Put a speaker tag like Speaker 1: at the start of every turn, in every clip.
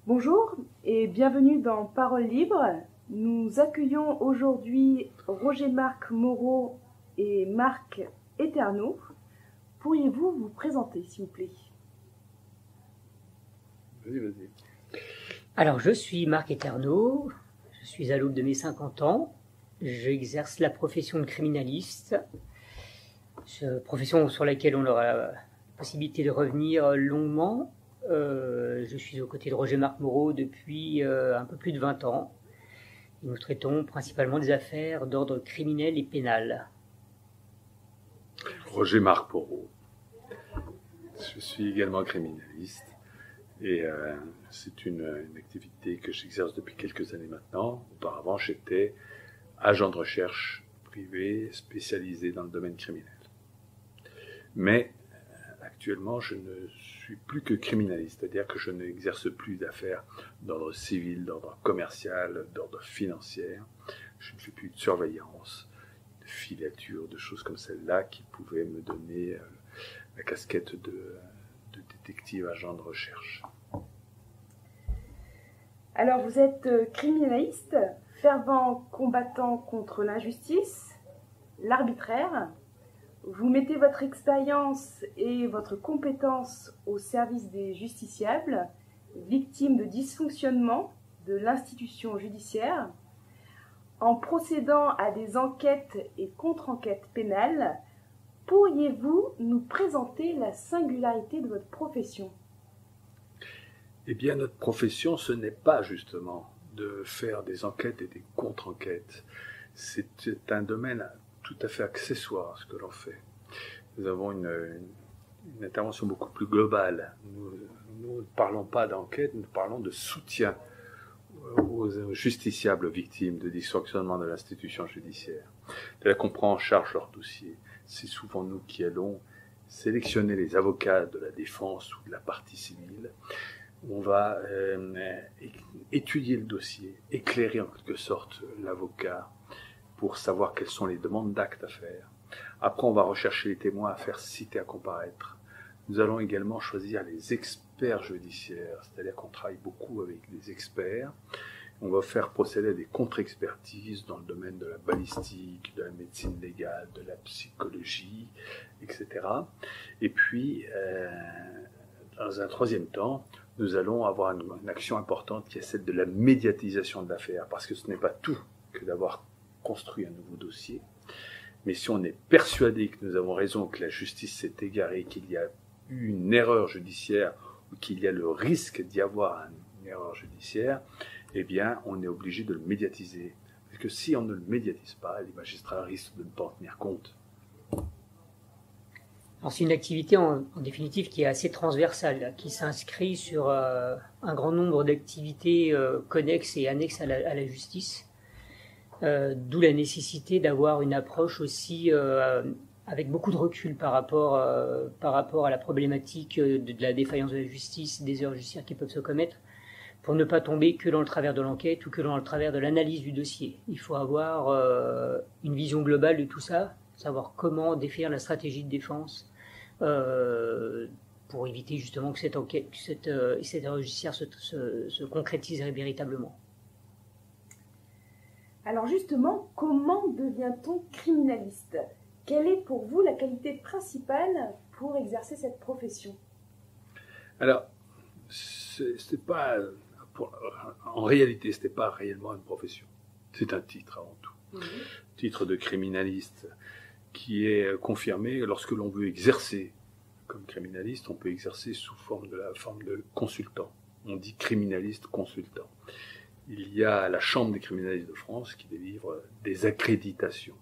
Speaker 1: Bonjour et bienvenue dans Parole Libre. Nous accueillons aujourd'hui Roger-Marc Moreau et Marc Eterno. Pourriez-vous vous présenter, s'il vous plaît?
Speaker 2: Vas-y.
Speaker 3: Alors, je suis Marc Eterno, je suis à l'aube de mes 50 ans, j'exerce la profession de criminaliste, profession sur laquelle on aura la possibilité de revenir longuement. Je suis aux côtés de Roger-Marc Moreau depuis un peu plus de 20 ans. Et nous traitons principalement des affaires d'ordre criminel et pénal.
Speaker 2: Roger-Marc Moreau. Je suis également criminaliste et c'est une activité que j'exerce depuis quelques années maintenant. Auparavant, j'étais agent de recherche privé spécialisé dans le domaine criminel. Mais actuellement, je ne suis plus que criminaliste, c'est-à-dire que je n'exerce plus d'affaires d'ordre civil, d'ordre commercial, d'ordre financier. Je ne fais plus de surveillance, de filature, de choses comme celle-là qui pouvaient me donner la casquette de détective agent de recherche.
Speaker 1: Alors, vous êtes criminaliste, fervent combattant contre l'injustice, l'arbitraire. Vous mettez votre expérience et votre compétence au service des justiciables, victimes de dysfonctionnement de l'institution judiciaire. En procédant à des enquêtes et contre-enquêtes pénales, pourriez-vous nous présenter la singularité de votre profession?
Speaker 2: Eh bien, notre profession, ce n'est pas justement de faire des enquêtes et des contre-enquêtes. C'est un domaine tout à fait accessoire à ce que l'on fait. Nous avons une intervention beaucoup plus globale. Nous ne parlons pas d'enquête, nous parlons de soutien aux justiciables victimes de dysfonctionnement de l'institution judiciaire. C'est-à-dire qu'on prend en charge leur dossier. C'est souvent nous qui allons sélectionner les avocats de la défense ou de la partie civile. On va étudier le dossier, éclairer en quelque sorte l'avocat pour savoir quelles sont les demandes d'actes à faire. Après, on va rechercher les témoins à faire citer à comparaître. Nous allons également choisir les experts judiciaires, c'est-à-dire qu'on travaille beaucoup avec des experts. On va faire procéder à des contre-expertises dans le domaine de la balistique, de la médecine légale, de la psychologie, etc. Et puis, dans un troisième temps, nous allons avoir une action importante qui est celle de la médiatisation de l'affaire, parce que ce n'est pas tout que d'avoir construit un nouveau dossier, mais si on est persuadé que nous avons raison, que la justice s'est égarée, qu'il y a eu une erreur judiciaire, ou qu'il y a le risque d'y avoir une erreur judiciaire, eh bien, on est obligé de le médiatiser. Parce que si on ne le médiatise pas, les magistrats risquent de ne pas en tenir compte.
Speaker 3: Alors, c'est une activité en définitive qui est assez transversale, qui s'inscrit sur un grand nombre d'activités connexes et annexes à la justice. D'où la nécessité d'avoir une approche aussi avec beaucoup de recul par rapport à la problématique de la défaillance de la justice, des erreurs judiciaires qui peuvent se commettre, pour ne pas tomber que dans le travers de l'enquête ou que dans le travers de l'analyse du dossier. Il faut avoir une vision globale de tout ça, savoir comment définir la stratégie de défense pour éviter justement que cette enquête, cette erreur judiciaire se concrétise véritablement.
Speaker 1: Alors justement, comment devient-on criminaliste? Quelle est pour vous la qualité principale pour exercer cette profession?
Speaker 2: Alors, en réalité, ce n'est pas réellement une profession. C'est un titre avant tout. Titre de criminaliste qui est confirmé lorsque l'on veut exercer comme criminaliste. On peut exercer sous la forme de consultant. On dit criminaliste consultant. Il y a la Chambre des criminalistes de France qui délivre des accréditations.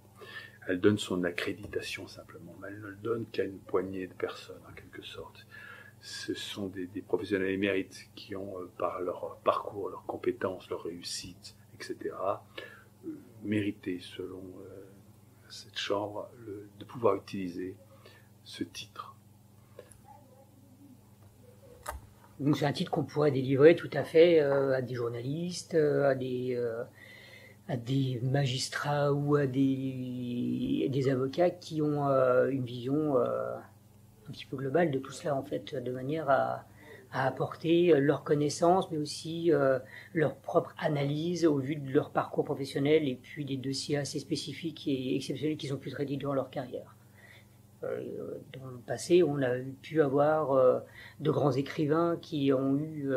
Speaker 2: Elle donne son accréditation simplement, mais elle ne le donne qu'à une poignée de personnes, en quelque sorte. Ce sont des professionnels émérites qui ont, par leur parcours, leurs compétences, leur réussite, etc., mérité, selon cette Chambre, de pouvoir utiliser ce titre.
Speaker 3: Donc c'est un titre qu'on pourrait délivrer tout à fait à des journalistes, à des magistrats ou à des avocats qui ont une vision un petit peu globale de tout cela, en fait, de manière à à apporter leurs connaissances, mais aussi leur propre analyse au vu de leur parcours professionnel et puis des dossiers assez spécifiques et exceptionnels qu'ils ont pu traiter durant leur carrière. Dans le passé, on a pu avoir de grands écrivains qui ont eu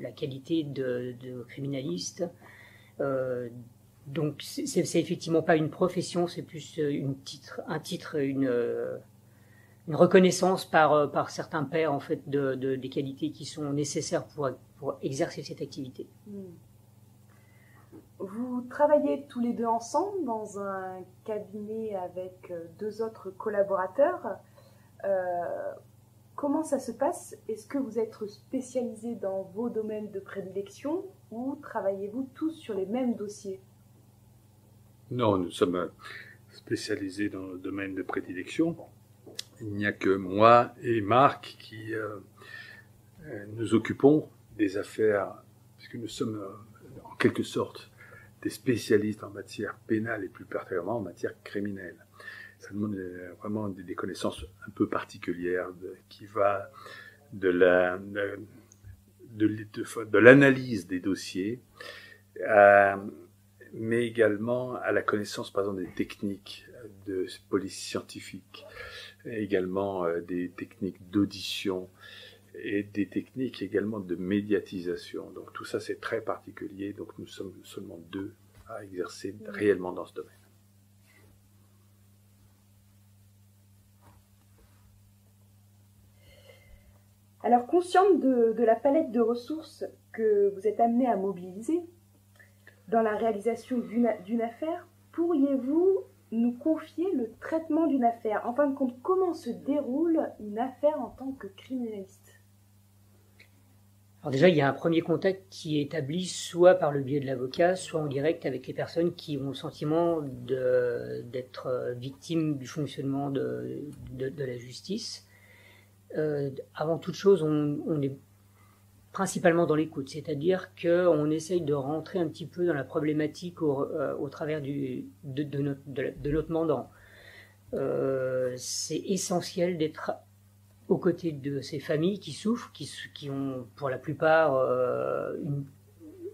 Speaker 3: la qualité de criminalistes. Donc c'est effectivement pas une profession, c'est plus un titre, une reconnaissance par certains pairs en fait des qualités qui sont nécessaires pour exercer cette activité.
Speaker 1: Vous travaillez tous les deux ensemble dans un cabinet avec 2 autres collaborateurs. Comment ça se passe? Est-ce que vous êtes spécialisés dans vos domaines de prédilection ou travaillez-vous tous sur les mêmes dossiers?
Speaker 2: Non, nous sommes spécialisés dans le domaine de prédilection. Il n'y a que moi et Marc qui nous occupons des affaires, puisque nous sommes en quelque sorte des spécialistes en matière pénale et plus particulièrement en matière criminelle. Ça demande vraiment des connaissances un peu particulières qui va de l'analyse des dossiers, mais également à la connaissance par exemple des techniques de police scientifique, également des techniques d'audition et des techniques également de médiatisation. Donc tout ça c'est très particulier, donc nous sommes seulement 2 à exercer réellement dans ce domaine.
Speaker 1: Alors, consciente de la palette de ressources que vous êtes amené à mobiliser dans la réalisation d'une affaire, pourriez-vous nous confier le traitement d'une affaire? En fin de compte, comment se déroule une affaire en tant que criminaliste?
Speaker 3: Alors déjà, il y a un premier contact qui est établi soit par le biais de l'avocat, soit en direct avec les personnes qui ont le sentiment d'être victimes du fonctionnement de la justice. Avant toute chose, on est principalement dans l'écoute, c'est-à-dire qu'on essaye de rentrer un petit peu dans la problématique au travers de notre mandant. C'est essentiel d'être aux côtés de ces familles qui souffrent, qui ont pour la plupart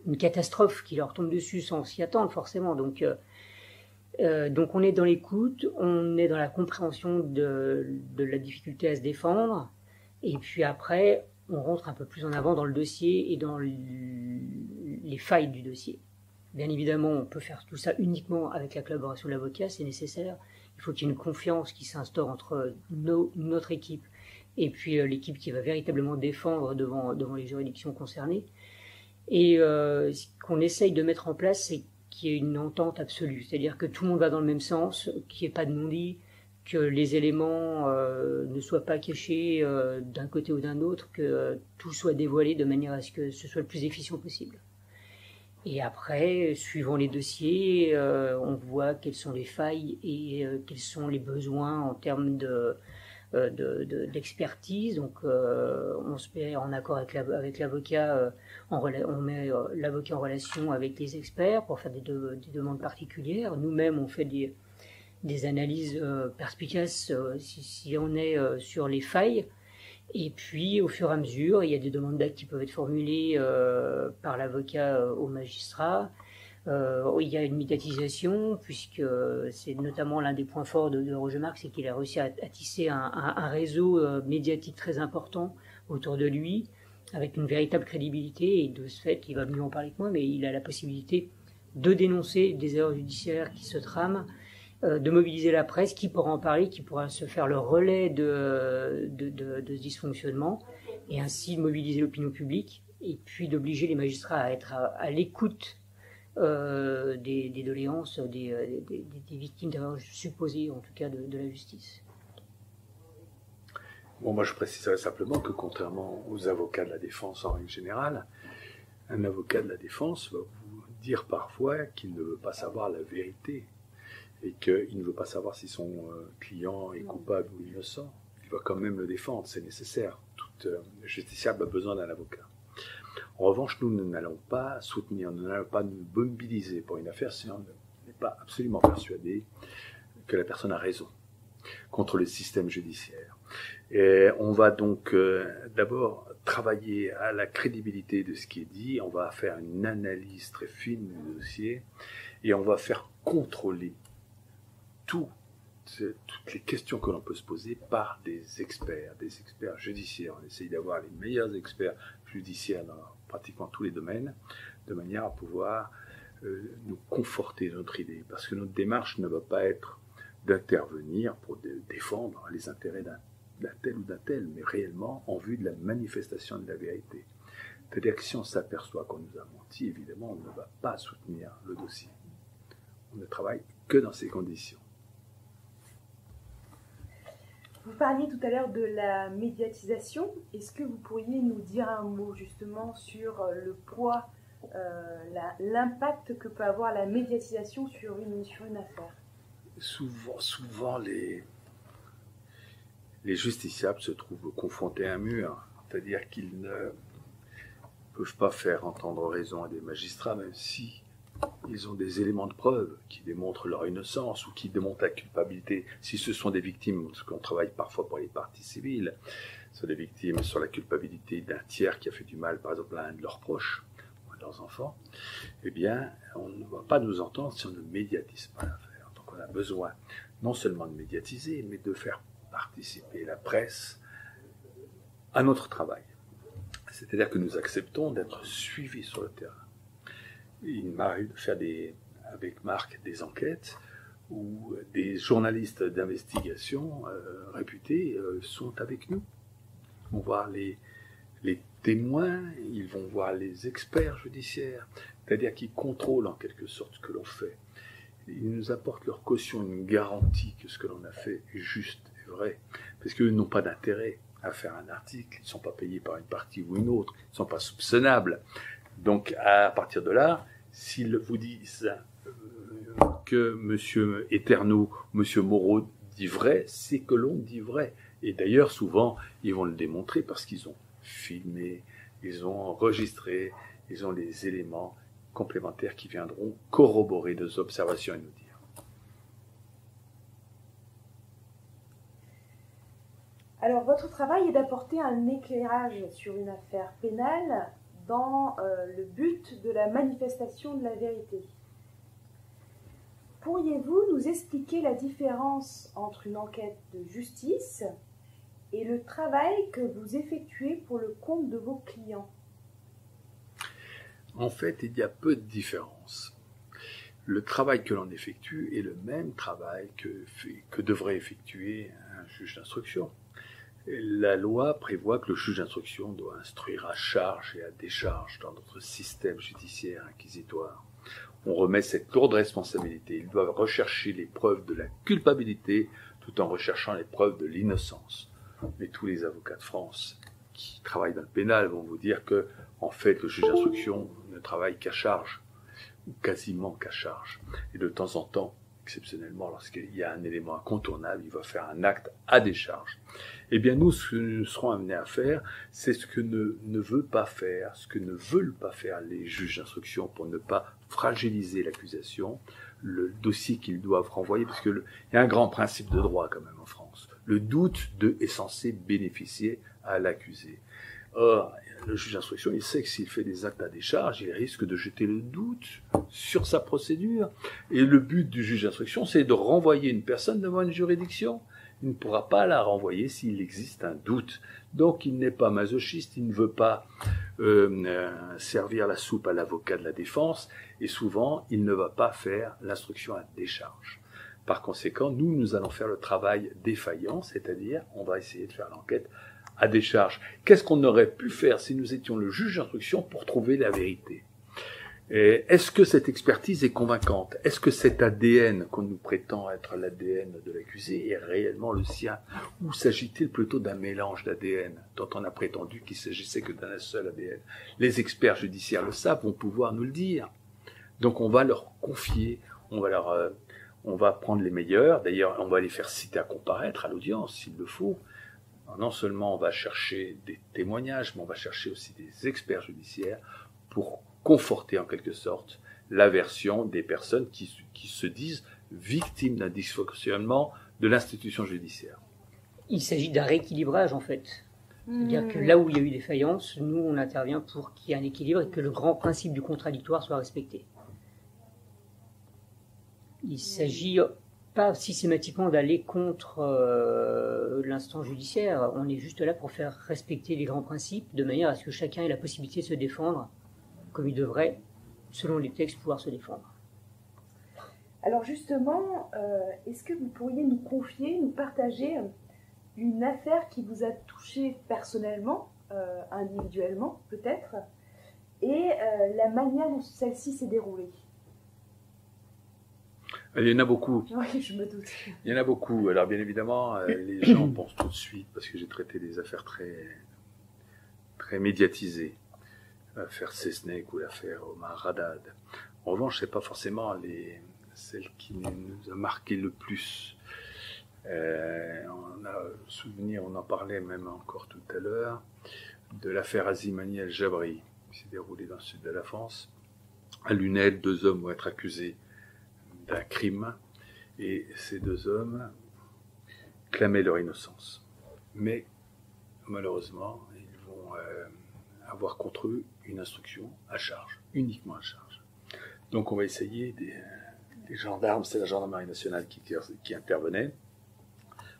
Speaker 3: une catastrophe qui leur tombe dessus sans s'y attendre forcément. Donc on est dans l'écoute, on est dans la compréhension de la difficulté à se défendre, et puis après on rentre un peu plus en avant dans le dossier et dans les failles du dossier. Bien évidemment, on peut faire tout ça uniquement avec la collaboration de l'avocat, c'est nécessaire. Il faut qu'il y ait une confiance qui s'instaure entre notre équipe et puis l'équipe qui va véritablement défendre devant les juridictions concernées. Et ce qu'on essaye de mettre en place, c'est qu'il y ait une entente absolue, c'est-à-dire que tout le monde va dans le même sens, qu'il n'y ait pas de non-dit, que les éléments ne soient pas cachés d'un côté ou d'un autre, que tout soit dévoilé de manière à ce que ce soit le plus efficient possible. Et après, suivant les dossiers, on voit quelles sont les failles et quels sont les besoins en termes d'expertise. Donc on se met en accord avec l'avocat, on met l'avocat en relation avec les experts pour faire des demandes particulières. Nous-mêmes, on fait des analyses perspicaces si on est sur les failles. Et puis, au fur et à mesure, il y a des demandes d'actes qui peuvent être formulées par l'avocat au magistrat. Il y a une médiatisation, puisque c'est notamment l'un des points forts de Roger Marc, c'est qu'il a réussi à tisser un réseau médiatique très important autour de lui, avec une véritable crédibilité, et de ce fait, il va mieux en parler que moi, mais il a la possibilité de dénoncer des erreurs judiciaires qui se trament, de mobiliser la presse qui pourra en parler, qui pourra se faire le relais de ce dysfonctionnement, et ainsi mobiliser l'opinion publique, et puis d'obliger les magistrats à être à l'écoute des doléances des victimes d'erreurs supposées, en tout cas de la justice.
Speaker 2: Bon, moi je préciserais simplement que contrairement aux avocats de la défense en règle générale, un avocat de la défense va vous dire parfois qu'il ne veut pas savoir la vérité et qu'il ne veut pas savoir si son client est coupable ou innocent. Il va quand même le défendre, c'est nécessaire. Tout justiciable a besoin d'un avocat. En revanche, nous n'allons pas soutenir, nous n'allons pas nous mobiliser pour une affaire si on n'est pas absolument persuadé que la personne a raison contre le système judiciaire. Et on va donc d'abord travailler à la crédibilité de ce qui est dit, on va faire une analyse très fine du dossier et on va faire contrôler toutes les questions que l'on peut se poser par des experts judiciaires. On essaye d'avoir les meilleurs experts judiciaires dans pratiquement tous les domaines, de manière à pouvoir nous conforter dans notre idée. Parce que notre démarche ne va pas être d'intervenir pour défendre les intérêts d'un tel ou d'un tel, mais réellement en vue de la manifestation de la vérité. C'est-à-dire que si on s'aperçoit qu'on nous a menti, évidemment, on ne va pas soutenir le dossier. On ne travaille que dans ces conditions.
Speaker 1: Vous parliez tout à l'heure de la médiatisation. Est-ce que vous pourriez nous dire un mot justement sur le poids, l'impact que peut avoir la médiatisation sur une affaire?
Speaker 2: Souvent les justiciables se trouvent confrontés à un mur, c'est-à-dire qu'ils ne peuvent pas faire entendre raison à des magistrats, même si ils ont des éléments de preuve qui démontrent leur innocence ou qui démontrent la culpabilité. Si ce sont des victimes, parce qu'on travaille parfois pour les parties civiles, ce sont des victimes sur la culpabilité d'un tiers qui a fait du mal, par exemple, à un de leurs proches, ou à leurs enfants, eh bien, on ne va pas nous entendre si on ne médiatise pas l'affaire. Donc on a besoin non seulement de médiatiser, mais de faire participer la presse à notre travail. C'est-à-dire que nous acceptons d'être suivis sur le terrain. Il m'arrive de faire avec Marc des enquêtes où des journalistes d'investigation réputés sont avec nous. Ils vont voir les témoins, ils vont voir les experts judiciaires, c'est-à-dire qu'ils contrôlent en quelque sorte ce que l'on fait. Ils nous apportent leur caution, une garantie que ce que l'on a fait est juste et vrai, parce qu'eux n'ont pas d'intérêt à faire un article, ils ne sont pas payés par une partie ou une autre, ils ne sont pas soupçonnables. Donc à partir de là, s'ils vous disent que M. Eterno, M. Moreau dit vrai, c'est que l'on dit vrai. Et d'ailleurs, souvent, ils vont le démontrer parce qu'ils ont filmé, ils ont enregistré, ils ont les éléments complémentaires qui viendront corroborer nos observations et nous dire.
Speaker 1: Alors, votre travail est d'apporter un éclairage sur une affaire pénale dans le but de la manifestation de la vérité. Pourriez-vous nous expliquer la différence entre une enquête de justice et le travail que vous effectuez pour le compte de vos clients?
Speaker 2: En fait, il y a peu de différence. Le travail que l'on effectue est le même travail que devrait effectuer un juge d'instruction. La loi prévoit que le juge d'instruction doit instruire à charge et à décharge dans notre système judiciaire inquisitoire. On remet cette lourde responsabilité. Ils doivent rechercher les preuves de la culpabilité tout en recherchant les preuves de l'innocence. Mais tous les avocats de France qui travaillent dans le pénal vont vous dire que, en fait, le juge d'instruction ne travaille qu'à charge, ou quasiment qu'à charge. Et de temps en temps, exceptionnellement, lorsqu'il y a un élément incontournable, il va faire un acte à décharge. Eh bien, nous, ce que nous serons amenés à faire, c'est ce que ne veulent pas faire les juges d'instruction pour ne pas fragiliser l'accusation, le dossier qu'ils doivent renvoyer, parce que il y a un grand principe de droit quand même en France. Le doute est censé bénéficier à l'accusé. Or, le juge d'instruction, il sait que s'il fait des actes à décharge, il risque de jeter le doute sur sa procédure. Et le but du juge d'instruction, c'est de renvoyer une personne devant une juridiction. Il ne pourra pas la renvoyer s'il existe un doute. Donc, il n'est pas masochiste, il ne veut pas servir la soupe à l'avocat de la défense, et souvent, il ne va pas faire l'instruction à décharge. Par conséquent, nous allons faire le travail défaillant, c'est-à-dire, on va essayer de faire l'enquête à décharge. Qu'est-ce qu'on aurait pu faire si nous étions le juge d'instruction pour trouver la vérité? Est-ce que cette expertise est convaincante? Est-ce que cet ADN qu'on nous prétend être l'ADN de l'accusé est réellement le sien? Ou s'agit-il plutôt d'un mélange d'ADN dont on a prétendu qu'il s'agissait que d'un seul ADN? Les experts judiciaires le savent, vont pouvoir nous le dire. Donc on va leur confier, on va prendre les meilleurs, d'ailleurs on va les faire citer à comparaître à l'audience s'il le faut. Non seulement on va chercher des témoignages, mais on va chercher aussi des experts judiciaires pour conforter en quelque sorte la version des personnes qui se disent victimes d'un dysfonctionnement de l'institution judiciaire.
Speaker 3: Il s'agit d'un rééquilibrage, en fait. C'est-à-dire que là où il y a eu défaillance, nous, on intervient pour qu'il y ait un équilibre et que le grand principe du contradictoire soit respecté. Il ne s'agit pas systématiquement d'aller contre l'instance judiciaire. On est juste là pour faire respecter les grands principes de manière à ce que chacun ait la possibilité de se défendre comme il devrait, selon les textes, pouvoir se défendre.
Speaker 1: Alors justement, est-ce que vous pourriez nous confier, nous partager une affaire qui vous a touché personnellement, individuellement peut-être, et la manière dont celle-ci s'est déroulée?
Speaker 2: Il y en a beaucoup.
Speaker 1: Oui, je me doute.
Speaker 2: Il y en a beaucoup. Alors bien évidemment, les gens pensent tout de suite, parce que j'ai traité des affaires très médiatisées, l'affaire Cessnec ou l'affaire Omar Haddad. En revanche, c'est pas forcément celle qui nous a marqué le plus. On a souvenir, on en parlait même encore tout à l'heure, de l'affaire Azimani El-Jabri, qui s'est déroulée dans le sud de la France. À Lunel, 2 hommes vont être accusés d'un crime, et ces 2 hommes clamaient leur innocence. Mais malheureusement, ils vont avoir contre eux une instruction à charge, uniquement à charge. Donc on va essayer, des gendarmes, c'est la gendarmerie nationale qui intervenait,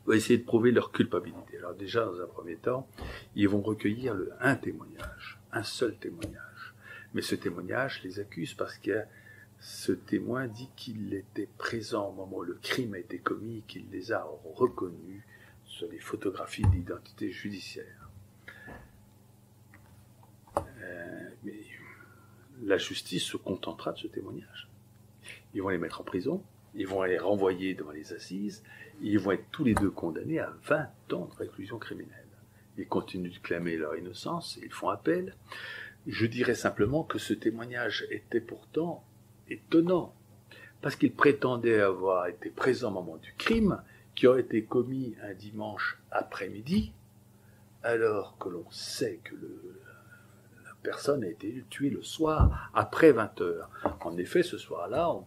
Speaker 2: on va essayer de prouver leur culpabilité. Alors déjà, dans un premier temps, ils vont recueillir un témoignage, un seul témoignage. Mais ce témoignage les accuse parce que ce témoin dit qu'il était présent au moment où le crime a été commis, qu'il les a reconnus sur les photographies d'identité judiciaire. Mais la justice se contentera de ce témoignage. Ils vont les mettre en prison, ils vont les renvoyer devant les assises, ils vont être tous les 2 condamnés à 20 ans de réclusion criminelle. Ils continuent de clamer leur innocence, ils font appel. Je dirais simplement que ce témoignage était pourtant étonnant, parce qu'il prétendait avoir été présent au moment du crime, qui aurait été commis un dimanche après-midi, alors que l'on sait que la personne a été tuée le soir, après 20h. En effet, ce soir-là, on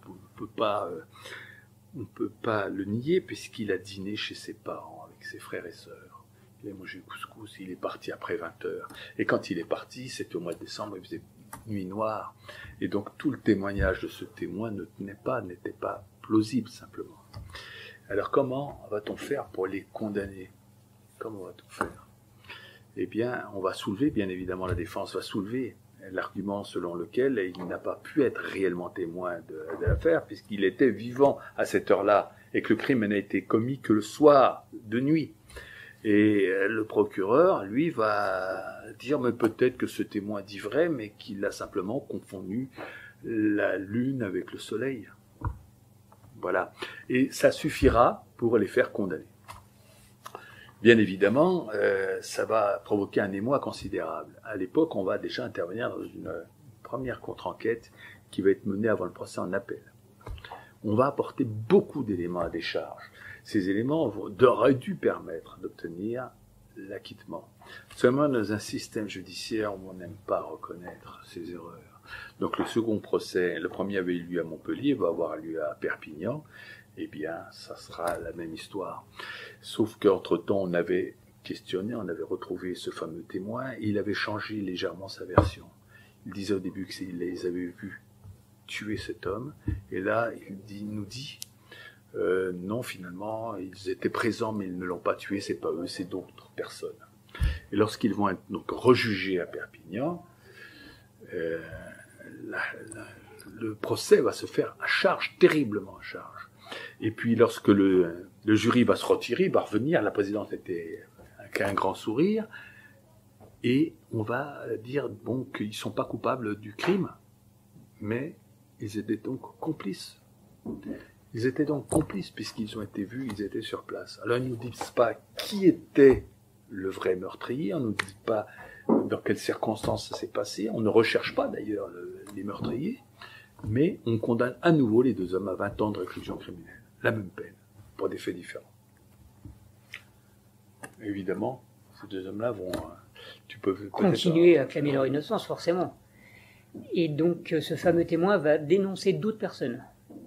Speaker 2: ne peut pas le nier, puisqu'il a dîné chez ses parents, avec ses frères et sœurs. Il a mangé le couscous, il est parti après 20h. Et quand il est parti, c'était au mois de décembre, il faisait nuit noire. Et donc tout le témoignage de ce témoin n'était pas plausible simplement. Alors comment va-t-on faire pour les condamner? Comment va-t-on faire? Eh bien, on va soulever, bien évidemment, la défense va soulever l'argument selon lequel il n'a pas pu être réellement témoin de l'affaire, puisqu'il était vivant à cette heure-là, et que le crime n'a été commis que le soir, de nuit. Et le procureur, lui, va dire, mais peut-être que ce témoin dit vrai, mais qu'il a simplement confondu la lune avec le soleil. Voilà. Et ça suffira pour les faire condamner. Bien évidemment, ça va provoquer un émoi considérable. À l'époque, on va déjà intervenir dans une première contre-enquête qui va être menée avant le procès en appel. On va apporter beaucoup d'éléments à décharge. Ces éléments auraient dû permettre d'obtenir l'acquittement. Seulement dans un système judiciaire où on n'aime pas reconnaître ses erreurs. Donc le second procès, le premier avait eu lieu à Montpellier, va avoir lieu à Perpignan. Eh bien, ça sera la même histoire. Sauf qu'entre-temps, on avait questionné, on avait retrouvé ce fameux témoin, et il avait changé légèrement sa version. Il disait au début qu'il les avait vus tuer cet homme, et là, il nous dit non, finalement, ils étaient présents, mais ils ne l'ont pas tué, c'est pas eux, c'est d'autres personnes. Et lorsqu'ils vont être donc rejugés à Perpignan, le procès va se faire à charge, terriblement à charge. Et puis lorsque le jury va se retirer, va revenir, la présidente était avec un grand sourire, et on va dire bon qu'ils ne sont pas coupables du crime, mais ils étaient donc complices. Ils étaient donc complices puisqu'ils ont été vus, ils étaient sur place. Alors ils ne nous disent pas qui était le vrai meurtrier, on ne nous dit pas dans quelles circonstances ça s'est passé, on ne recherche pas d'ailleurs les meurtriers, mais on condamne à nouveau les 2 hommes à 20 ans de réclusion criminelle, la même peine, pour des faits différents. Évidemment, ces 2 hommes-là vont... Tu peux
Speaker 3: continuer à clamer leur innocence, forcément. Et donc ce fameux témoin va dénoncer d'autres personnes,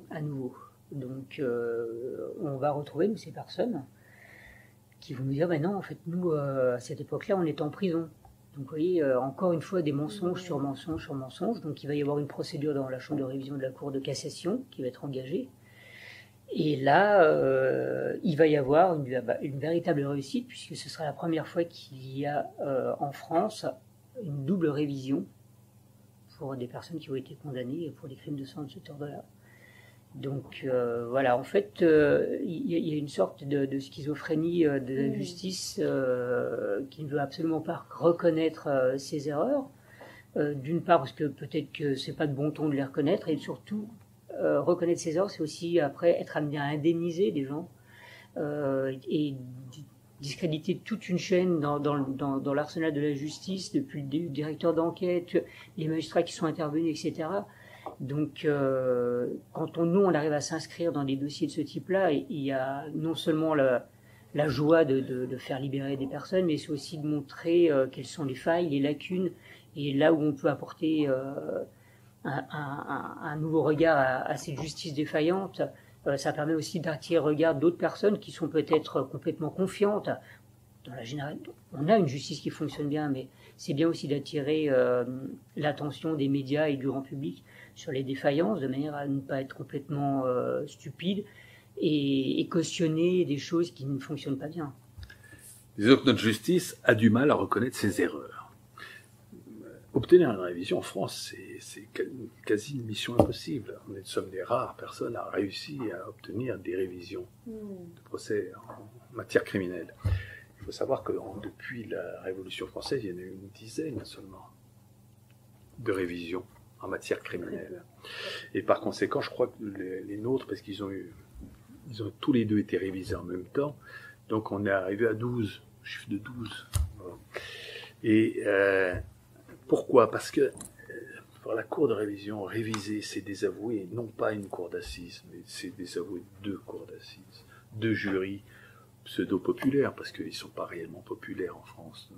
Speaker 3: à nouveau. Donc on va retrouver, nous, ces personnes, qui vont nous dire, ben non, en fait, nous, à cette époque-là, on était en prison. Donc, vous voyez, encore une fois, des mensonges sur mensonges sur mensonges. Donc, il va y avoir une procédure dans la chambre de révision de la Cour de cassation qui va être engagée. Et là, il va y avoir une véritable réussite, puisque ce sera la première fois qu'il y a en France une double révision pour des personnes qui ont été condamnées pour des crimes de sang de cet ordre-là. Donc voilà, en fait, il y a une sorte de schizophrénie de la justice qui ne veut absolument pas reconnaître ses erreurs. D'une part parce que peut-être que c'est pas de bon ton de les reconnaître, et surtout reconnaître ses erreurs, c'est aussi après être amené à indemniser des gens et discréditer toute une chaîne dans l'arsenal de la justice, depuis le directeur d'enquête, les magistrats qui sont intervenus, etc. Donc, quand on arrive à s'inscrire dans des dossiers de ce type-là, il y a non seulement la joie de faire libérer des personnes, mais c'est aussi de montrer quelles sont les failles, les lacunes, et là où on peut apporter un nouveau regard à cette justice défaillante. Ça permet aussi d'attirer le regard d'autres personnes qui sont peut-être complètement confiantes. Dans la généralité, on a une justice qui fonctionne bien, mais c'est bien aussi d'attirer l'attention des médias et du grand public sur les défaillances, de manière à ne pas être complètement stupide et cautionner des choses qui ne fonctionnent pas bien.
Speaker 2: Disons que notre justice a du mal à reconnaître ses erreurs. Obtenir une révision en France, c'est quasi une mission impossible. Nous sommes des rares personnes à réussir à obtenir des révisions de procès en matière criminelle. Il faut savoir que depuis la Révolution française, il y en a eu une dizaine seulement de révisions en matière criminelle. Et par conséquent, je crois que les nôtres, parce qu'ils ont tous les deux été révisés en même temps, donc on est arrivé à 12, chiffre de 12. Et pourquoi ? Parce que pour la cour de révision, réviser, c'est désavouer non pas une cour d'assises, mais c'est désavouer deux cours d'assises, deux jurys pseudo-populaires, parce qu'ils ne sont pas réellement populaires en France.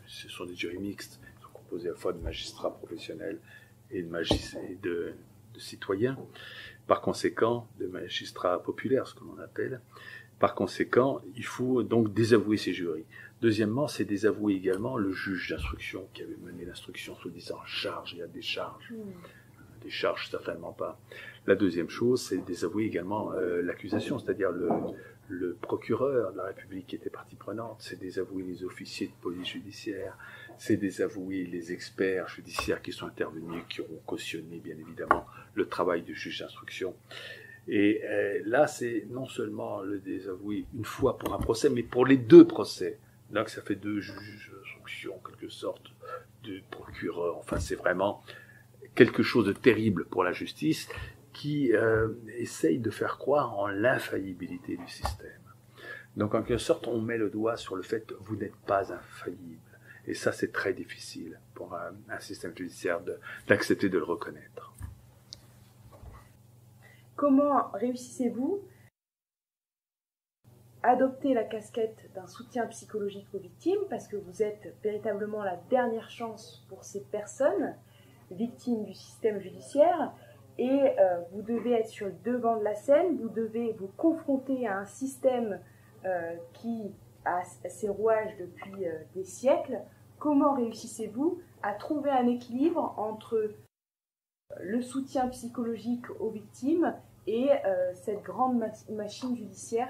Speaker 2: Ce sont des jurys mixtes, ils sont composés à la fois de magistrats professionnels et de citoyens. Par conséquent, de magistrats populaires, ce que l'on appelle. Par conséquent, il faut donc désavouer ces jurys. Deuxièmement, c'est désavouer également le juge d'instruction qui avait mené l'instruction soi-disant charge. Il y a des charges. Des charges, certainement pas. La deuxième chose, c'est désavouer également l'accusation, c'est-à-dire le procureur de la République qui était partie prenante. C'est désavouer les officiers de police judiciaire. C'est désavouer les experts judiciaires qui sont intervenus, qui auront cautionné, bien évidemment, le travail du juge d'instruction. Et là, c'est non seulement le désavouer une fois pour un procès, mais pour les deux procès. Donc, ça fait deux juges d'instruction, en quelque sorte, de procureurs. Enfin, c'est vraiment quelque chose de terrible pour la justice qui essaye de faire croire en l'infaillibilité du système. Donc, en quelque sorte, on met le doigt sur le fait que vous n'êtes pas infaillible. Et ça, c'est très difficile pour un système judiciaire d'accepter de le reconnaître.
Speaker 1: Comment réussissez-vous à adopter la casquette d'un soutien psychologique aux victimes, parce que vous êtes véritablement la dernière chance pour ces personnes victimes du système judiciaire, et vous devez être sur le devant de la scène, vous devez vous confronter à un système qui a ses rouages depuis des siècles. Comment réussissez-vous à trouver un équilibre entre le soutien psychologique aux victimes et cette grande machine judiciaire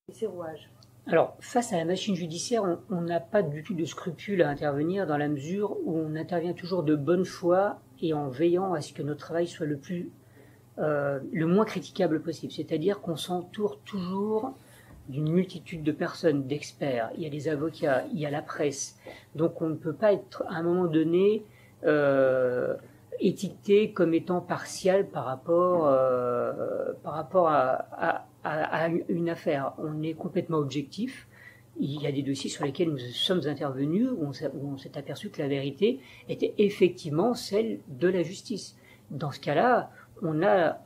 Speaker 1: et ses rouages?
Speaker 3: Alors, face à la machine judiciaire, on n'a pas du tout de scrupule à intervenir, dans la mesure où on intervient toujours de bonne foi et en veillant à ce que notre travail soit le moins critiquable possible. C'est-à-dire qu'on s'entoure toujours d'une multitude de personnes, d'experts. Il y a les avocats, il y a la presse. Donc on ne peut pas être, à un moment donné, étiqueté comme étant partial par rapport à une affaire. On est complètement objectif. Il y a des dossiers sur lesquels nous sommes intervenus où on s'est aperçu que la vérité était effectivement celle de la justice. Dans ce cas-là, on n'a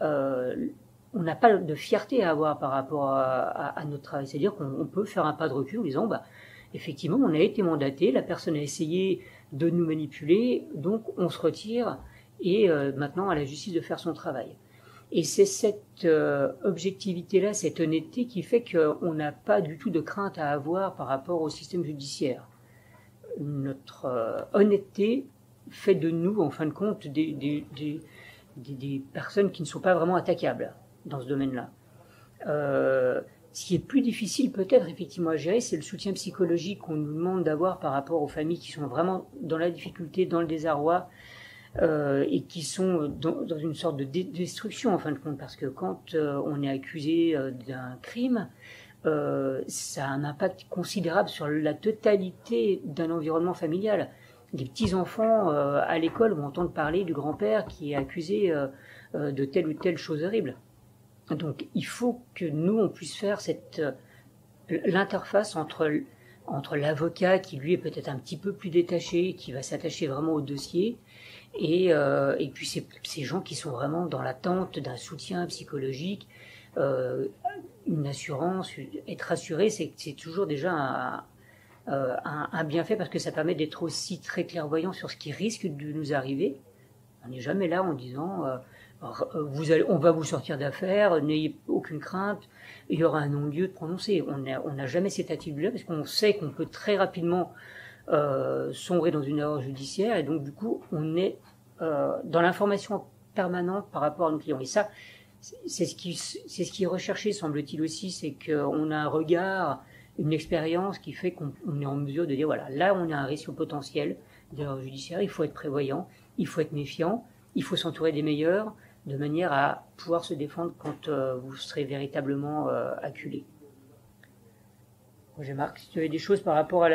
Speaker 3: pas de fierté à avoir par rapport à notre travail. C'est-à-dire qu'on peut faire un pas de recul en disant, effectivement, on a été mandaté, la personne a essayé de nous manipuler, donc on se retire et maintenant à la justice de faire son travail. Et c'est cette objectivité-là, cette honnêteté qui fait qu'on n'a pas du tout de crainte à avoir par rapport au système judiciaire. Notre honnêteté fait de nous, en fin de compte, des personnes qui ne sont pas vraiment attaquables dans ce domaine-là. Ce qui est plus difficile peut-être effectivement à gérer, c'est le soutien psychologique qu'on nous demande d'avoir par rapport aux familles qui sont vraiment dans la difficulté, dans le désarroi, et qui sont dans une sorte de destruction en fin de compte, parce que quand on est accusé d'un crime, ça a un impact considérable sur la totalité d'un environnement familial. Les petits-enfants à l'école vont entendre parler du grand-père qui est accusé de telle ou telle chose horrible. Donc il faut que nous, on puisse faire l'interface entre l'avocat qui lui est peut-être un petit peu plus détaché, qui va s'attacher vraiment au dossier, et puis ces gens qui sont vraiment dans l'attente d'un soutien psychologique, une assurance, être assuré, c'est toujours déjà un bienfait, parce que ça permet d'être aussi très clairvoyant sur ce qui risque de nous arriver. On n'est jamais là en disant on va vous sortir d'affaire, n'ayez aucune crainte, il y aura un non-lieu de prononcer. On n'a jamais cette attitude-là, parce qu'on sait qu'on peut très rapidement sombrer dans une erreur judiciaire, et donc du coup on est dans l'information permanente par rapport à nos clients. Et ça, c'est ce qui est recherché, semble-t-il aussi, c'est qu'on a un regard, une expérience qui fait qu'on est en mesure de dire, voilà, là on a un risque potentiel d'erreur judiciaire, il faut être prévoyant, il faut être méfiant, il faut s'entourer des meilleurs, de manière à pouvoir se défendre quand vous serez véritablement acculé. Roger Marc, si tu avais des choses par rapport à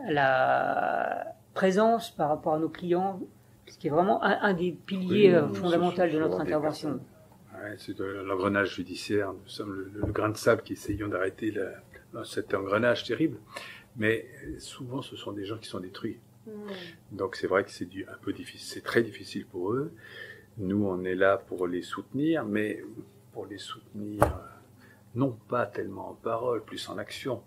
Speaker 3: la présence, par rapport à nos clients, ce qui est vraiment un des piliers fondamentaux de notre intervention.
Speaker 2: Ouais, c'est l'engrenage judiciaire. Nous sommes le grain de sable qui essayons d'arrêter cet engrenage terrible. Mais souvent, ce sont des gens qui sont détruits. Donc c'est vrai que c'est un peu difficile, c'est très difficile pour eux. Nous, on est là pour les soutenir, mais pour les soutenir, non pas tellement en parole, plus en action.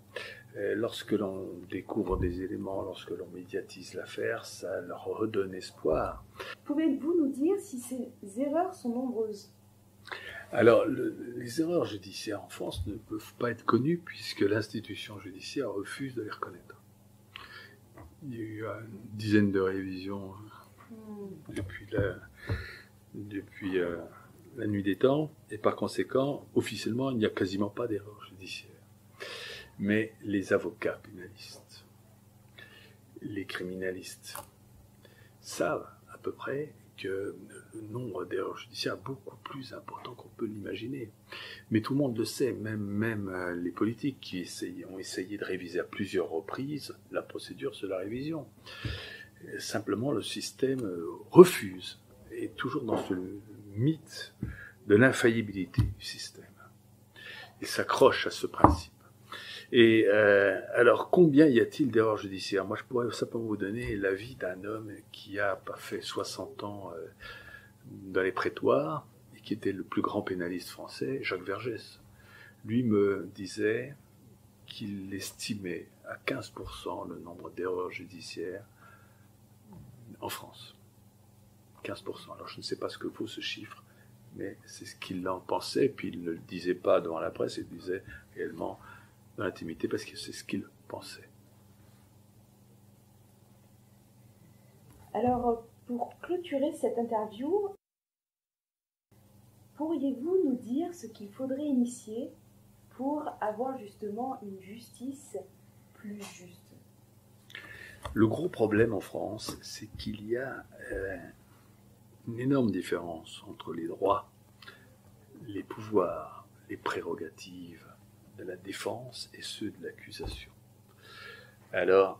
Speaker 2: Lorsque l'on découvre des éléments, lorsque l'on médiatise l'affaire, ça leur redonne espoir.
Speaker 1: Pouvez-vous nous dire si ces erreurs sont nombreuses ?
Speaker 2: Alors, les erreurs judiciaires en France ne peuvent pas être connues puisque l'institution judiciaire refuse de les reconnaître. Il y a eu une dizaine de révisions depuis la nuit des temps, et par conséquent, officiellement, il n'y a quasiment pas d'erreur judiciaire. Mais les avocats pénalistes, les criminalistes savent à peu près que le nombre d'erreurs judiciaires est beaucoup plus important qu'on peut l'imaginer. Mais tout le monde le sait, même les politiques qui ont essayé de réviser à plusieurs reprises la procédure sur la révision. Simplement, le système refuse, et toujours dans ce mythe de l'infaillibilité du système. Il s'accroche à ce principe. Et alors, combien y a-t-il d'erreurs judiciaires ? Moi, je pourrais simplement vous donner l'avis d'un homme qui a pas fait 60 ans dans les prétoires, et qui était le plus grand pénaliste français, Jacques Vergès. Lui me disait qu'il estimait à 15% le nombre d'erreurs judiciaires en France. 15%. Alors, je ne sais pas ce que vaut ce chiffre, mais c'est ce qu'il en pensait, puis il ne le disait pas devant la presse, il le disait réellement dans l'intimité, parce que c'est ce qu'il pensait.
Speaker 1: Alors, pour clôturer cette interview, pourriez-vous nous dire ce qu'il faudrait initier pour avoir justement une justice plus juste ?
Speaker 2: Le gros problème en France, c'est qu'il y a une énorme différence entre les droits, les pouvoirs, les prérogatives de la défense et ceux de l'accusation. Alors,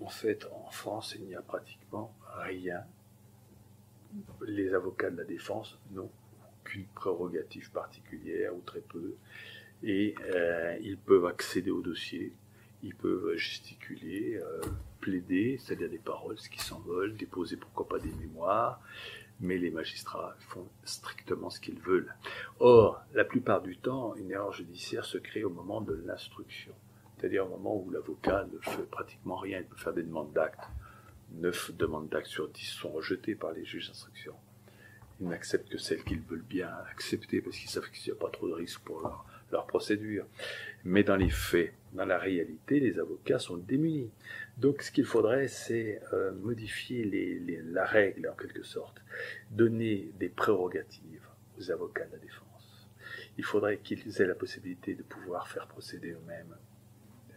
Speaker 2: en fait, en France, il n'y a pratiquement rien. Les avocats de la défense n'ont aucune prérogative particulière, ou très peu, et ils peuvent accéder au dossier, ils peuvent gesticuler, plaider, c'est-à-dire des paroles qui s'envolent, déposer pourquoi pas des mémoires, mais les magistrats font strictement ce qu'ils veulent. Or, la plupart du temps, une erreur judiciaire se crée au moment de l'instruction, c'est-à-dire au moment où l'avocat ne fait pratiquement rien, il peut faire des demandes d'actes. 9 demandes d'actes sur 10 sont rejetées par les juges d'instruction. Ils n'acceptent que celles qu'ils veulent bien accepter parce qu'ils savent qu'il n'y a pas trop de risques pour leur procédure. Mais dans les faits, dans la réalité, les avocats sont démunis. Donc ce qu'il faudrait, c'est modifier la règle en quelque sorte, donner des prérogatives aux avocats de la défense. Il faudrait qu'ils aient la possibilité de pouvoir faire procéder eux-mêmes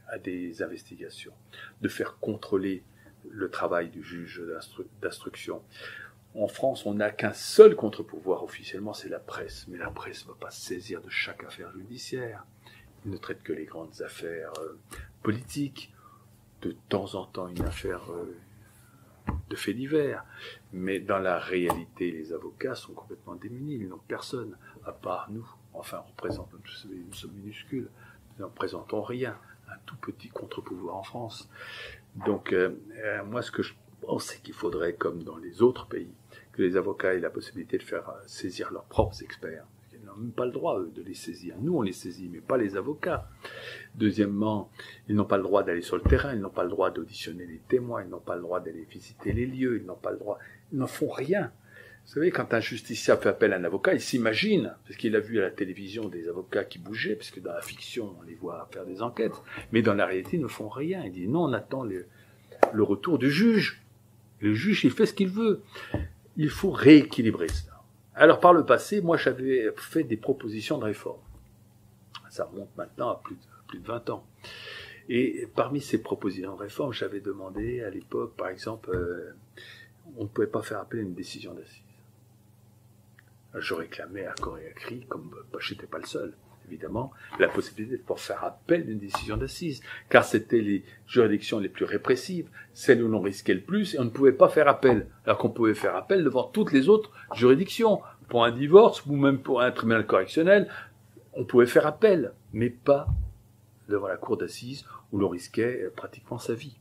Speaker 2: à des investigations, de faire contrôler le travail du juge d'instruction. En France, on n'a qu'un seul contre-pouvoir officiellement, c'est la presse. Mais la presse ne va pas se saisir de chaque affaire judiciaire. Il ne traite que les grandes affaires politiques, de temps en temps une affaire de faits divers. Mais dans la réalité, les avocats sont complètement démunis. Ils n'ont personne, à part nous. Enfin, nous sommes minuscules. Nous ne représentons rien. Un tout petit contre-pouvoir en France. Donc, moi, ce que je pense, c'est qu'il faudrait, comme dans les autres pays, que les avocats aient la possibilité de faire saisir leurs propres experts. Ils n'ont même pas le droit, eux, de les saisir. Nous, on les saisit, mais pas les avocats. Deuxièmement, ils n'ont pas le droit d'aller sur le terrain, ils n'ont pas le droit d'auditionner les témoins, ils n'ont pas le droit d'aller visiter les lieux, ils n'ont pas le droit... Ils n'en font rien. Vous savez, quand un justiciable fait appel à un avocat, il s'imagine, parce qu'il a vu à la télévision des avocats qui bougeaient, parce que dans la fiction, on les voit faire des enquêtes, mais dans la réalité, ils ne font rien. Il dit, non, on attend le retour du juge. Le juge, il fait ce qu'il veut. Il faut rééquilibrer ça. Alors, par le passé, moi, j'avais fait des propositions de réforme. Ça remonte maintenant à plus de 20 ans. Et parmi ces propositions de réforme, j'avais demandé à l'époque, par exemple, on ne pouvait pas faire appel à une décision d'assises. Je réclamais à corps et à cri, comme je n'étais pas le seul, évidemment, la possibilité de pouvoir faire appel d'une décision d'assises, car c'était les juridictions les plus répressives, celles où l'on risquait le plus, et on ne pouvait pas faire appel, alors qu'on pouvait faire appel devant toutes les autres juridictions. Pour un divorce, ou même pour un tribunal correctionnel, on pouvait faire appel, mais pas devant la cour d'assises, où l'on risquait pratiquement sa vie.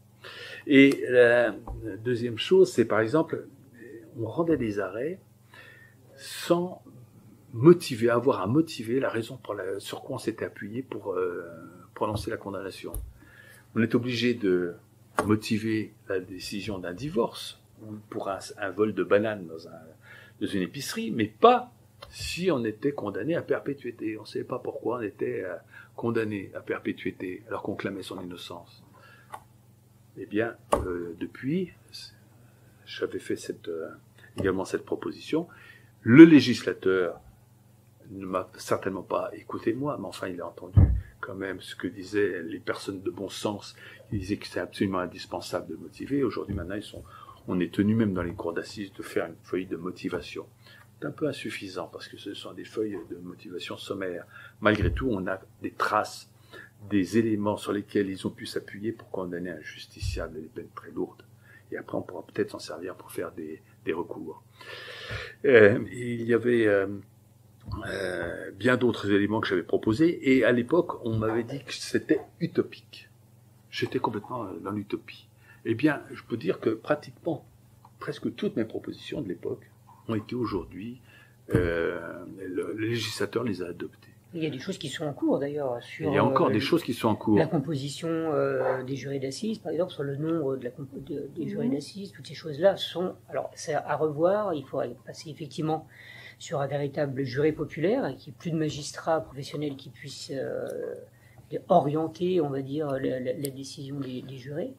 Speaker 2: Et la deuxième chose, c'est par exemple, on rendait des arrêts sans avoir à motiver la raison sur quoi on s'était appuyé pour prononcer la condamnation. On est obligé de motiver la décision d'un divorce ou pour un vol de banane dans une épicerie, mais pas si on était condamné à perpétuité. On ne savait pas pourquoi on était condamné à perpétuité alors qu'on clamait son innocence. Eh bien, depuis, j'avais fait également cette proposition. Le législateur ne m'a certainement pas écouté moi, mais enfin il a entendu quand même ce que disaient les personnes de bon sens. Ils disaient que c'est absolument indispensable de motiver. Aujourd'hui, maintenant, on est tenu même dans les cours d'assises de faire une feuille de motivation. C'est un peu insuffisant parce que ce sont des feuilles de motivation sommaires. Malgré tout, on a des traces, des éléments sur lesquels ils ont pu s'appuyer pour condamner un justiciable à des peines très lourdes. Et après, on pourra peut-être s'en servir pour faire des recours. Il y avait bien d'autres éléments que j'avais proposés, et à l'époque, on m'avait dit que c'était utopique. J'étais complètement dans l'utopie. Eh bien, je peux dire que pratiquement, presque toutes mes propositions de l'époque ont été aujourd'hui, le législateur les a adoptées.
Speaker 3: Il y a des choses qui sont en cours d'ailleurs.
Speaker 2: Il y a encore des choses qui sont en cours.
Speaker 3: La composition des jurys d'assises, par exemple, sur le nombre des jurys d'assises, toutes ces choses-là sont. Alors, c'est à revoir. Il faudrait passer effectivement sur un véritable jury populaire, et qu'il n'y ait plus de magistrats professionnels qui puissent orienter, on va dire, la décision des jurés.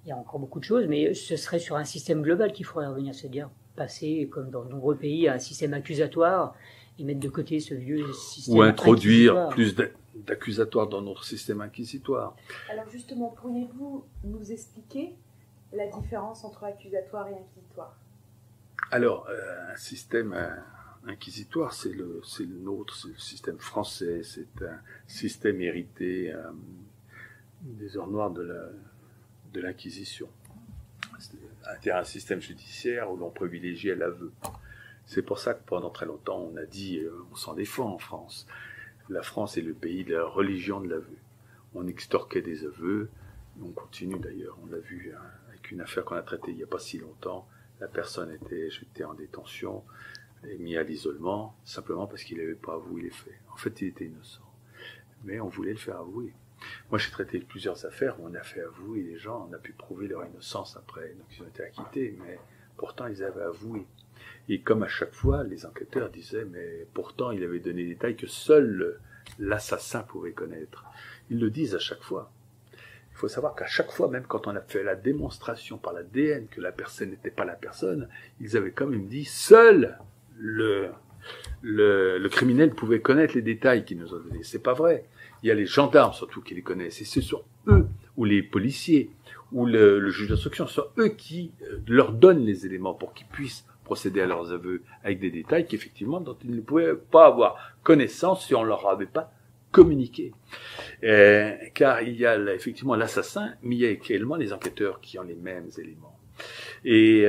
Speaker 3: Il y a encore beaucoup de choses, mais ce serait sur un système global qu'il faudrait revenir, c'est-à-dire passer, comme dans de nombreux pays, à un système accusatoire et mettre de côté ce vieux système.
Speaker 2: Ou introduire plus d'accusatoires dans notre système inquisitoire.
Speaker 1: Alors justement, pourriez-vous nous expliquer la différence entre accusatoire et inquisitoire?
Speaker 2: Alors, un système inquisitoire, c'est le nôtre, c'est le système français, c'est un système hérité des heures noires de l'Inquisition. C'est un système judiciaire où l'on privilégiait l'aveu. C'est pour ça que pendant très longtemps, on a dit, on s'en défend en France. La France est le pays de la religion de l'aveu. On extorquait des aveux, on continue d'ailleurs. On l'a vu avec une affaire qu'on a traitée il n'y a pas si longtemps. La personne était jetée en détention et mis à l'isolement, simplement parce qu'il n'avait pas avoué les faits. En fait, il était innocent. Mais on voulait le faire avouer. Moi, j'ai traité plusieurs affaires où on a fait avouer les gens, on a pu prouver leur innocence après. Donc, ils ont été acquittés, mais pourtant, ils avaient avoué. Et comme à chaque fois, les enquêteurs disaient, mais pourtant il avait donné des détails que seul l'assassin pouvait connaître. Ils le disent à chaque fois. Il faut savoir qu'à chaque fois, même quand on a fait la démonstration par l'ADN que la personne n'était pas la personne, ils avaient quand même dit, seul le criminel pouvait connaître les détails qu'ils nous ont donnés. C'est pas vrai. Il y a les gendarmes surtout qui les connaissent, et c'est sur eux, ou les policiers, ou le juge d'instruction, sur eux qui leur donnent les éléments pour qu'ils puissent procéder à leurs aveux avec des détails qu'effectivement dont ils ne pouvaient pas avoir connaissance si on leur avait pas communiqué. Car il y a effectivement l'assassin, mais il y a également les enquêteurs qui ont les mêmes éléments. Et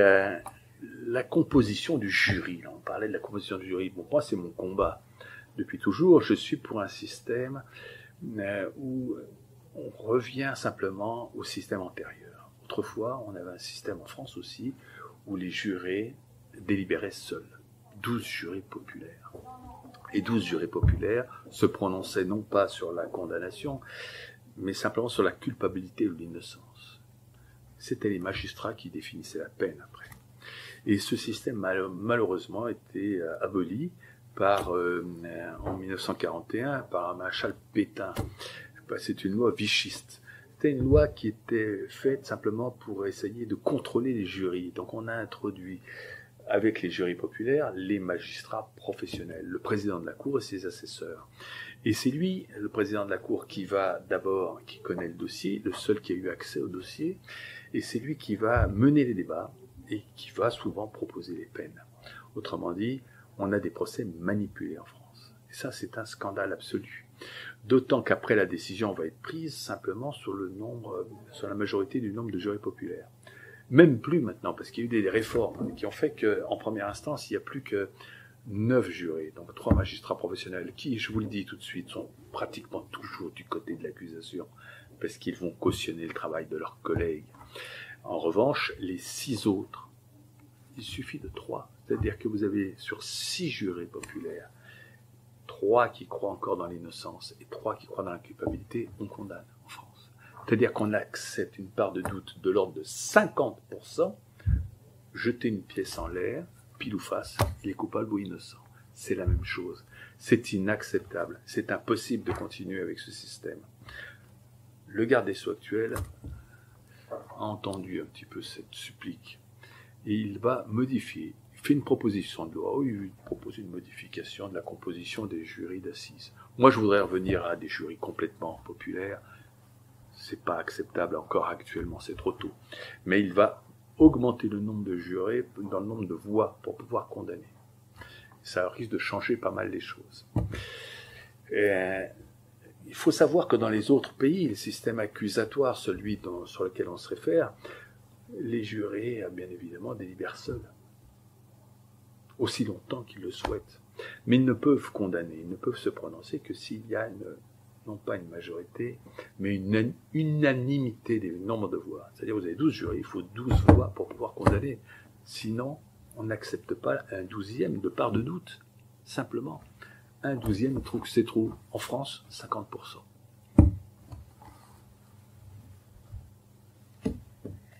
Speaker 2: la composition du jury, là, on parlait de la composition du jury, bon, moi c'est mon combat. Depuis toujours, je suis pour un système où on revient simplement au système antérieur. Autrefois, on avait un système en France aussi où les jurés délibéraient seuls, 12 jurés populaires. Et 12 jurés populaires se prononçaient non pas sur la condamnation, mais simplement sur la culpabilité ou l'innocence. C'était les magistrats qui définissaient la peine après. Et ce système, malheureusement, a été aboli en 1941 par un maréchal Pétain. C'est une loi vichiste. C'était une loi qui était faite simplement pour essayer de contrôler les jurys. Donc on a introduit avec les jurys populaires les magistrats professionnels, le président de la cour et ses assesseurs. Et c'est lui, le président de la cour, qui connaît le dossier, le seul qui a eu accès au dossier, et c'est lui qui va mener les débats et qui va souvent proposer les peines. Autrement dit, on a des procès manipulés en France. Et ça, c'est un scandale absolu. D'autant qu'après la décision va être prise simplement sur la majorité du nombre de jurys populaires. Même plus maintenant, parce qu'il y a eu des réformes qui ont fait qu'en première instance, il n'y a plus que 9 jurés, donc 3 magistrats professionnels, qui, je vous le dis tout de suite, sont pratiquement toujours du côté de l'accusation, parce qu'ils vont cautionner le travail de leurs collègues. En revanche, les 6 autres, il suffit de 3. C'est-à-dire que vous avez sur 6 jurés populaires, 3 qui croient encore dans l'innocence et 3 qui croient dans la culpabilité, on condamne en France. C'est-à-dire qu'on accepte une part de doute de l'ordre de 50%, jeter une pièce en l'air, pile ou face, il est coupable ou innocent. C'est la même chose. C'est inacceptable. C'est impossible de continuer avec ce système. Le garde des Sceaux actuel a entendu un petit peu cette supplique et il va modifier. Il fait une proposition de loi où il propose une modification de la composition des jurys d'assises. Moi, je voudrais revenir à des jurys complètement populaires. C'est pas acceptable encore actuellement, c'est trop tôt. Mais il va augmenter le nombre de jurés dans le nombre de voix pour pouvoir condamner. Ça risque de changer pas mal les choses. Il faut savoir que dans les autres pays, le système accusatoire, celui sur lequel on se réfère, les jurés, bien évidemment, délibèrent seuls, aussi longtemps qu'ils le souhaitent. Mais ils ne peuvent condamner, ils ne peuvent se prononcer que s'il y a non pas une majorité, mais une unanimité des nombres de voix. C'est-à-dire vous avez 12 jurés, il faut 12 voix pour pouvoir condamner. Sinon, on n'accepte pas un 12e de part de doute, simplement. Un 12e, c'est trop. En France, 50%.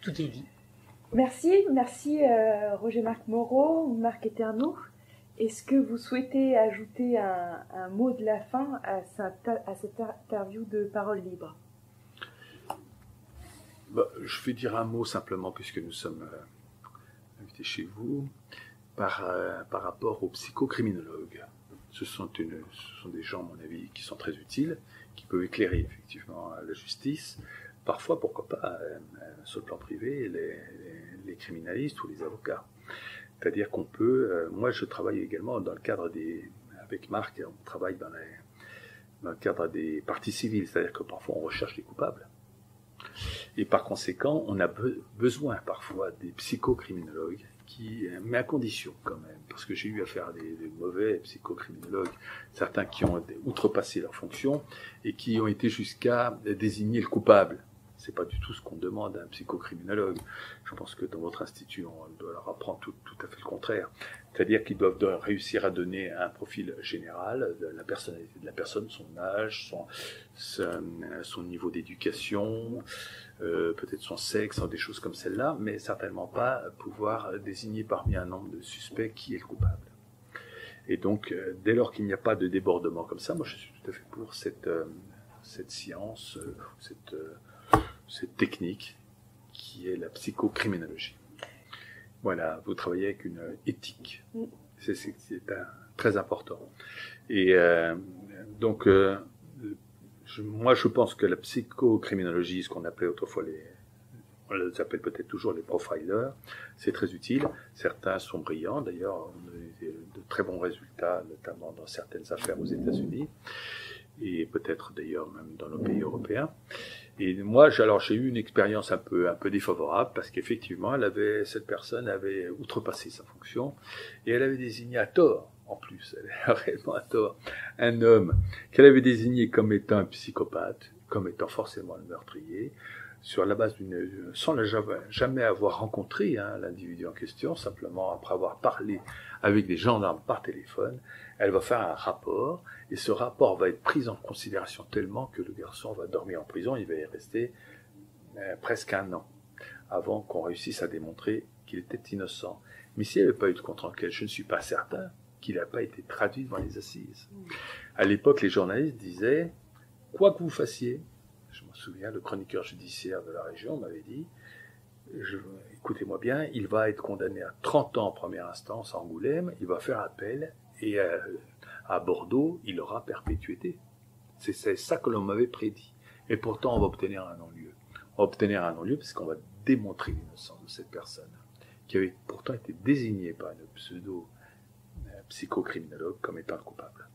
Speaker 3: Tout est dit.
Speaker 1: Merci Roger-Marc Moreau, Marc Eternoux. Est-ce que vous souhaitez ajouter un mot de la fin à cette interview de Parole Libre ?
Speaker 2: Je vais dire un mot simplement, puisque nous sommes invités chez vous, par rapport aux psychocriminologues. Ce sont des gens, à mon avis, qui sont très utiles, qui peuvent éclairer effectivement la justice. Parfois, pourquoi pas, sur le plan privé, les criminalistes ou les avocats. C'est-à-dire qu'on peut... moi, je travaille également dans le cadre avec Marc, on travaille dans le cadre des parties civiles. C'est-à-dire que parfois, on recherche les coupables. Et par conséquent, on a besoin parfois des psychocriminologues, mais à condition quand même, parce que j'ai eu affaire à des mauvais psychocriminologues, certains qui ont outrepassé leurs fonctions et qui ont été jusqu'à désigner le coupable. C'est pas du tout ce qu'on demande à un psychocriminologue. Je pense que dans votre institut, on doit leur apprendre tout à fait le contraire. C'est-à-dire qu'ils doivent réussir à donner un profil général de la personnalité de la personne, son âge, son niveau d'éducation, peut-être son sexe, des choses comme celle-là, mais certainement pas pouvoir désigner parmi un nombre de suspects qui est le coupable. Et donc, dès lors qu'il n'y a pas de débordement comme ça, moi je suis tout à fait pour cette science, cette technique qui est la psychocriminologie. Voilà, vous travaillez avec une éthique. C'est très important. Et donc, moi, je pense que la psychocriminologie, ce qu'on appelait autrefois on les appelle peut-être toujours les profilers, c'est très utile. Certains sont brillants, d'ailleurs, on a eu de très bons résultats, notamment dans certaines affaires aux États-Unis, et peut-être d'ailleurs même dans nos pays européens. Et moi, j'ai eu une expérience un peu défavorable parce qu'effectivement, cette personne avait outrepassé sa fonction et elle avait désigné à tort, en plus, elle avait réellement à tort, un homme qu'elle avait désigné comme étant un psychopathe, comme étant forcément le meurtrier, sur la base sans jamais avoir rencontré l'individu en question, simplement après avoir parlé avec des gendarmes par téléphone, elle va faire un rapport, et ce rapport va être pris en considération tellement que le garçon va dormir en prison, il va y rester presque 1 an, avant qu'on réussisse à démontrer qu'il était innocent. Mais s'il n'y avait pas eu de contre-enquête, je ne suis pas certain qu'il n'a pas été traduit devant les assises. À l'époque, les journalistes disaient, quoi que vous fassiez, je m'en souviens, le chroniqueur judiciaire de la région m'avait dit, écoutez-moi bien, il va être condamné à 30 ans en première instance à Angoulême, il va faire appel, et à Bordeaux, il aura perpétuité. C'est ça que l'on m'avait prédit. Et pourtant, on va obtenir un non-lieu. On va obtenir un non-lieu parce qu'on va démontrer l'innocence de cette personne, qui avait pourtant été désignée par une pseudo-psychocriminologue comme étant le coupable.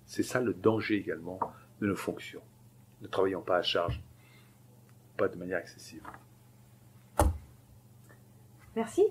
Speaker 2: C'est ça le danger également de nos fonctions. Ne travaillons pas à charge, pas de manière excessive.
Speaker 1: Merci.